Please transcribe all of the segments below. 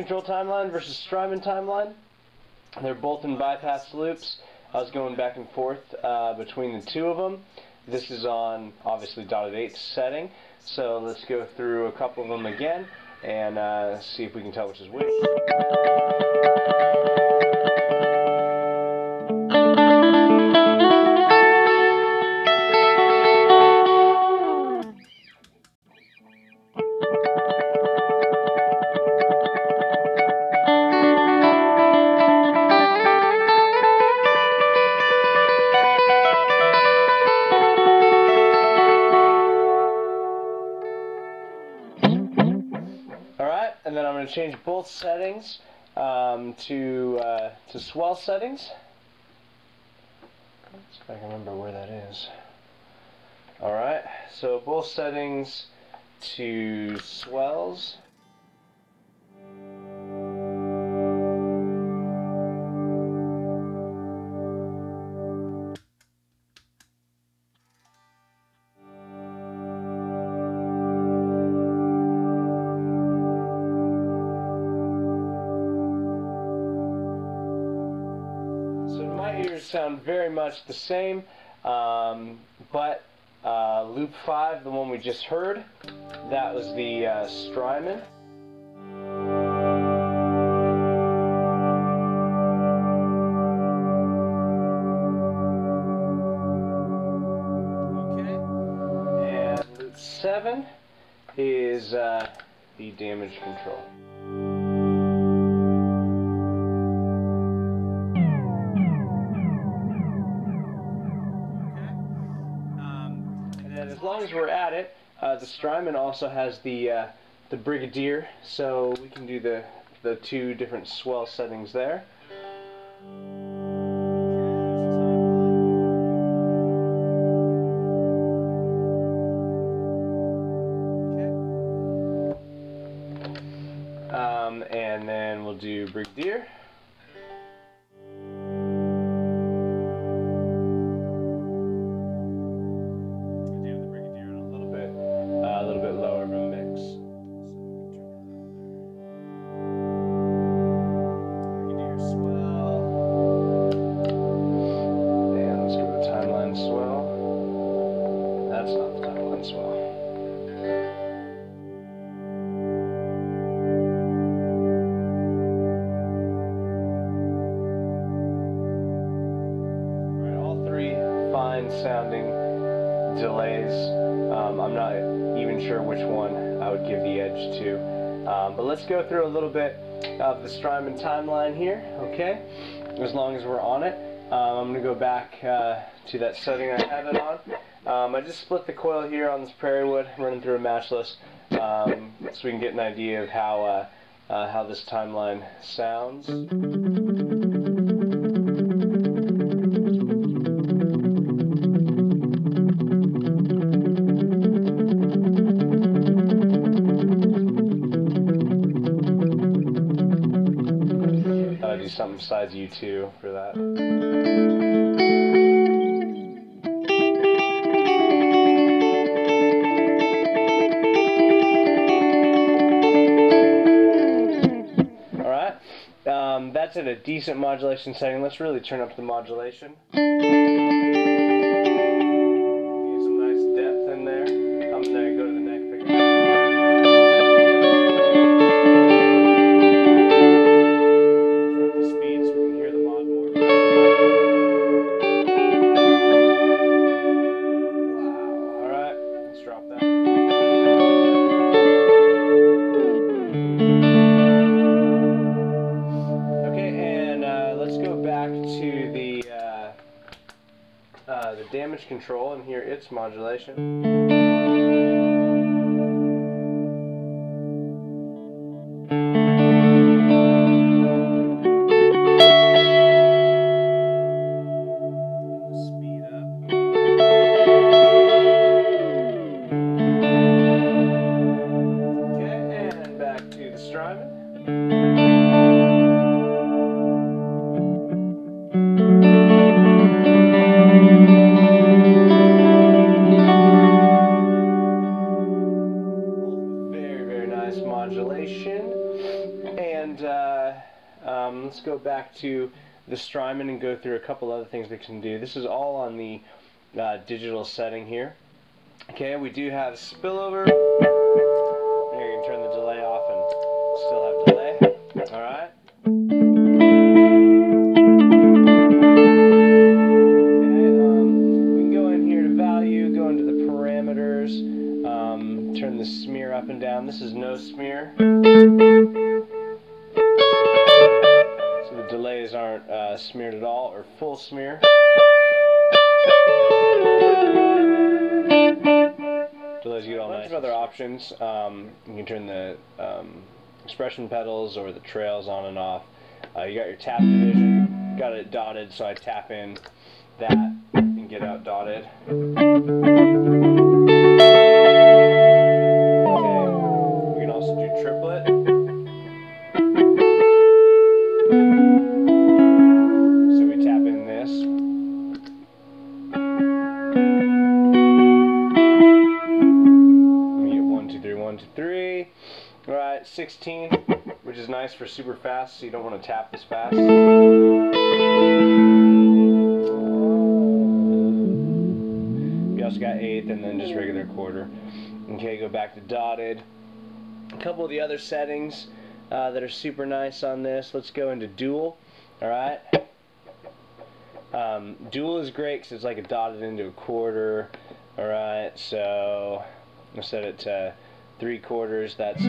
control timeline versus Strymon timeline. They're both in bypass loops. I was going back and forth between the two of them. This is on, obviously, .8 setting. So let's go through a couple of them again and see if we can tell which is which. Alright, and then I'm going to change both settings to swell settings. Let's see if I can remember where that is. Alright, so both settings to swells. Sound very much the same, but loop 5, the one we just heard, that was the Strymon. Okay. And loop 7 is the damage control. As long as we're at it, the Strymon also has the Brigadier, so we can do the two different swell settings there. And then we'll do Brigadier. That's not the timeline swell. Right, all three fine sounding delays. I'm not even sure which one I would give the edge to. But let's go through a little bit of the Strymon timeline here, okay? As long as we're on it. I'm going to go back to that setting I had it on. I just split the coil here on this Prairiewood, running through a matchless, so we can get an idea of how this timeline sounds. I'll do something besides U2 for that. That's at a decent modulation setting. Let's really turn up the modulation. Get some nice depth in there. I'm going to go to the neck picker. Turn up the speed so we can hear the mod more. Wow. Alright, let's drop that. To the damage control and hear its modulation. Speed up. Okay, and back to the Strymon. back to the Strymon and go through a couple other things we can do. This is all on the digital setting here. Okay, we do have spillover. Here you can turn the delay off and still have delay. Alright. We can go in here to value, go into the parameters, turn the smear up and down. This is no smear. So the delays aren't smeared at all, or full smear. Delays you get all nice. Of other options. You can turn the expression pedals or the trails on and off. You got your tap division. Got it dotted, so I tap in that and get out dotted. Okay. We can also do triplet. So we tap in this. We get 1, 2, 3, 1, 2, 3. Alright, 16, which is nice for super fast, so you don't want to tap this fast. We also got 8th and then just regular quarter. Okay, go back to dotted. A couple of the other settings that are super nice on this. Let's go into dual. Alright. Dual is great because it's like a dotted into a quarter. Alright, so I'll set it to 3/4. That's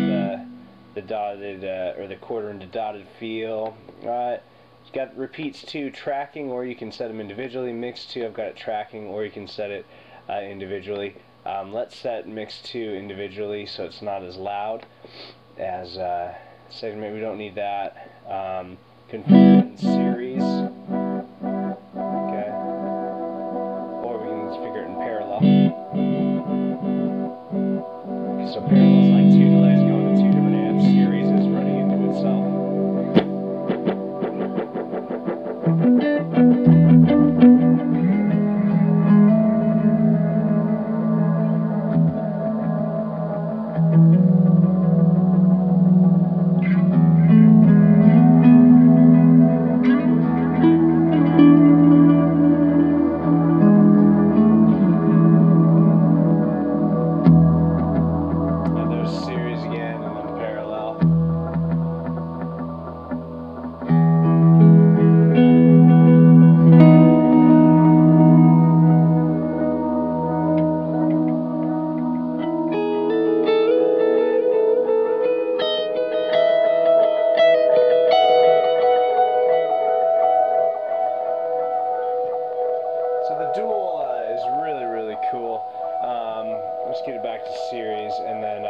the dotted or the quarter into dotted feel. Alright. It's got repeats too, tracking, or you can set them individually. Mix 2, I've got it tracking, or you can set it individually. Let's set mix 2 individually so it's not as loud as segment. We don't need that. Configure it in series. Okay. Or we can figure it in parallel. Okay, so parallel is like 2 delays going to 2 different amps. Series is running into itself. So the dual is really, really cool. Let's get it back to series, and then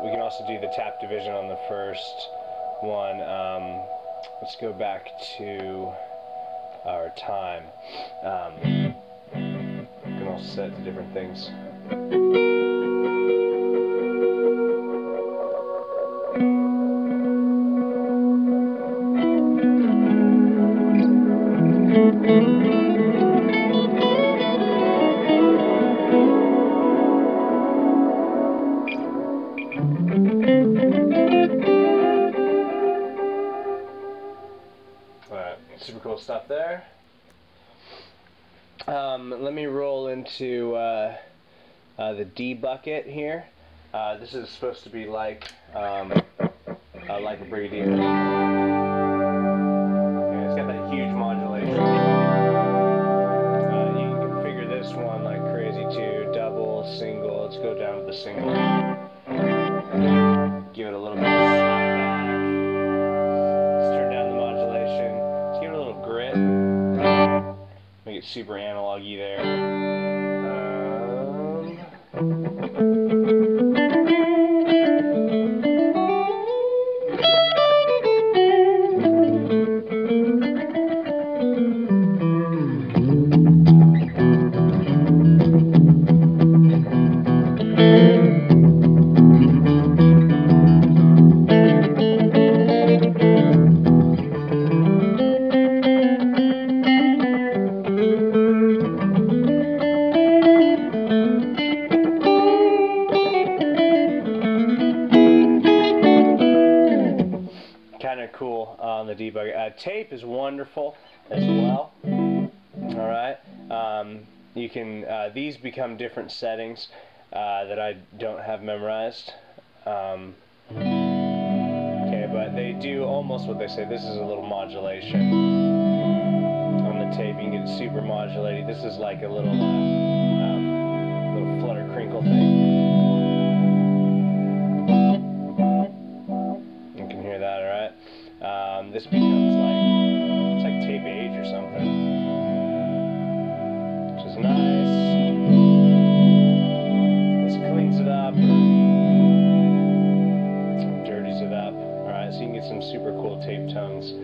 we can also do the tap division on the first one. Let's go back to our time. We can also set it to different things. Super cool stuff there. Let me roll into the dBucket here. This is supposed to be like a Brigadier. Okay, it's got that huge modulation. You can configure this one like crazy too. Double, single. Let's go down to the single. Give it a little bit of slapback. Let's turn down the modulation. Let's give it a little grit. Make it super analog-y there. Tape is wonderful as well. Alright, you can, these become different settings that I don't have memorized. Okay, but they do almost what they say. This is a little modulation. On the tape, you can get it super modulated. This is like a little flutter crinkle thing. You can hear that, alright? This becomes like, it's like tape age or something, which is nice. This cleans it up, or dirties it up. Alright, so you can get some super cool tape tones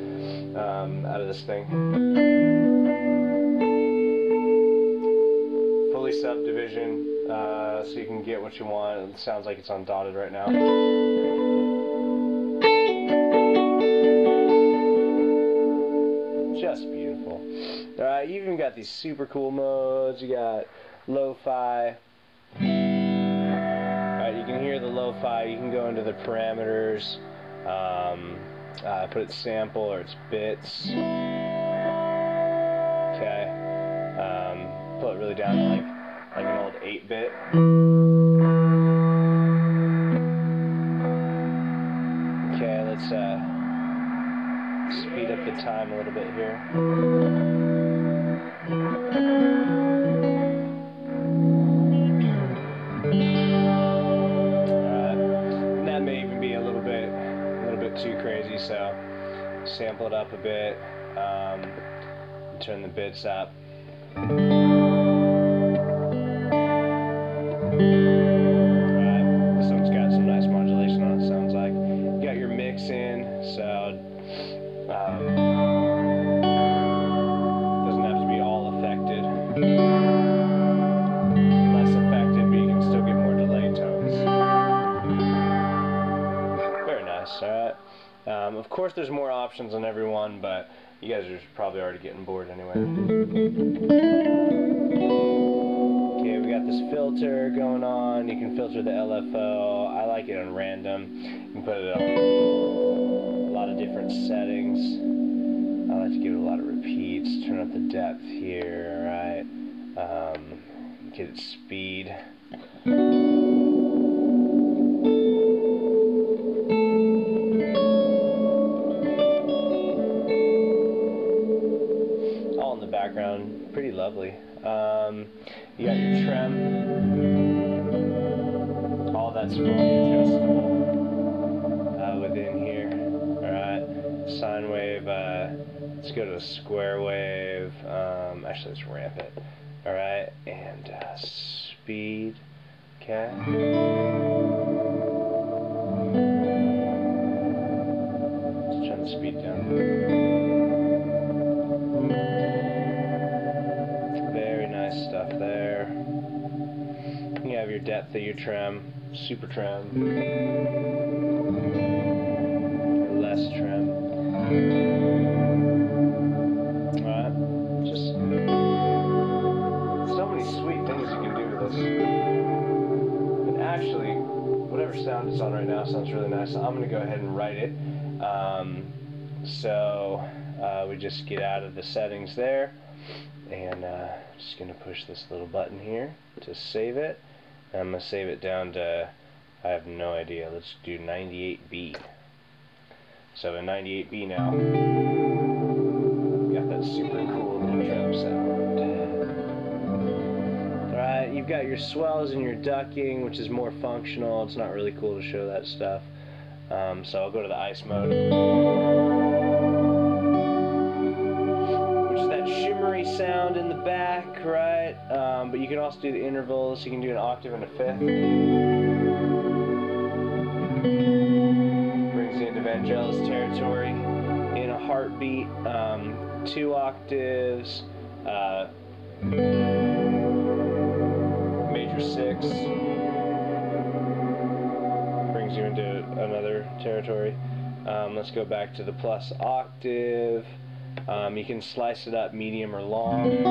out of this thing. Fully subdivision, so you can get what you want. It sounds like it's on dotted right now. Just beautiful. Alright, you even got these super cool modes. You got lo-fi. Alright, you can hear the lo-fi. You can go into the parameters. Put it sample or it's bits. Okay. Pull it really down to like an old 8-bit. Okay, let's speed up the time a little bit here. Alright. And that may even be a little bit too crazy, so sample it up a bit, turn the bits up. Alright, this one's got some nice modulation on it, sounds like. You got your mix in, so doesn't have to be all affected. Less affected, but you can still get more delay tones. Very nice, alright. Of course there's more options on every one, but you guys are probably already getting bored anyway. Okay, we got this filter going on. You can filter the LFO. I like it on random. You can put it on a lot of different settings. I like to give it a lot of repeats. Turn up the depth here, alright. Get its speed. All in the background, pretty lovely. You got your trem. All that's fully adjustable within here. Alright, sine wave. Let's go to square wave. Actually, let's ramp it. Alright, and speed. Okay. Let's turn the speed down. Very nice stuff there. You have your depth of your trem, super trem, less trem. Alright, just so many sweet things you can do with this. And actually, whatever sound it's on right now sounds really nice. So I'm going to go ahead and write it. We just get out of the settings there, and just going to push this little button here to save it. And I'm going to save it down to, I have no idea, let's do 98B. So in 98B now, we got that super cool little trem sound. Alright, you've got your swells and your ducking, which is more functional. It's not really cool to show that stuff. So I'll go to the ice mode, which is that shimmery sound in the back, right? But you can also do the intervals. You can do an octave and a fifth. Brings you into Vangelis territory in a heartbeat. 2 octaves, major 6. Brings you into another territory. Let's go back to the plus octave. You can slice it up medium or long,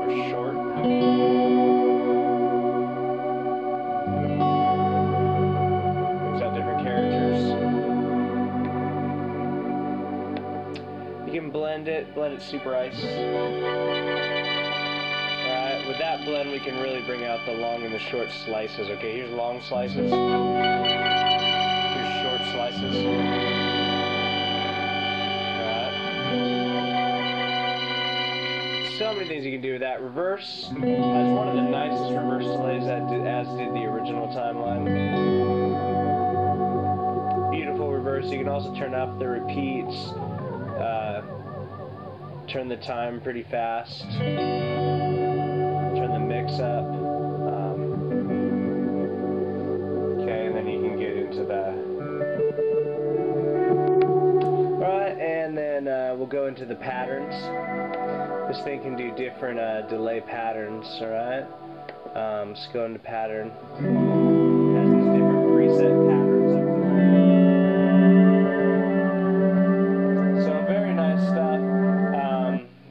or short. Brings out different characters. blend, super ice. Alright, with that blend we can really bring out the long and the short slices. Okay, here's long slices. Here's short slices. Alright. So many things you can do with that. Reverse has one of the nicest reverse delays as did the original timeline. Beautiful reverse. You can also turn up the repeats. Turn the time pretty fast. Turn the mix up. Okay, and then you can get into the... Alright, and then we'll go into the patterns. This thing can do different delay patterns, alright? Just go into pattern. It has these different preset patterns of delay. So very nice stuff.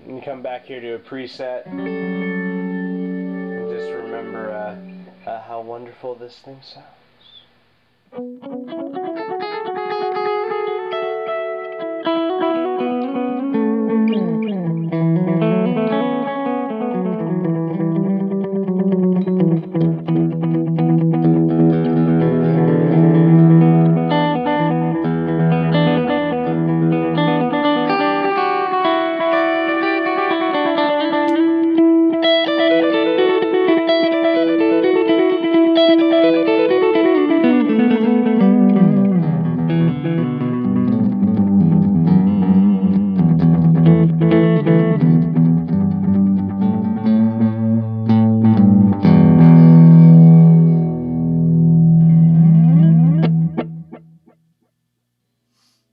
You can come back here to a preset. And just remember how wonderful this thing sounds.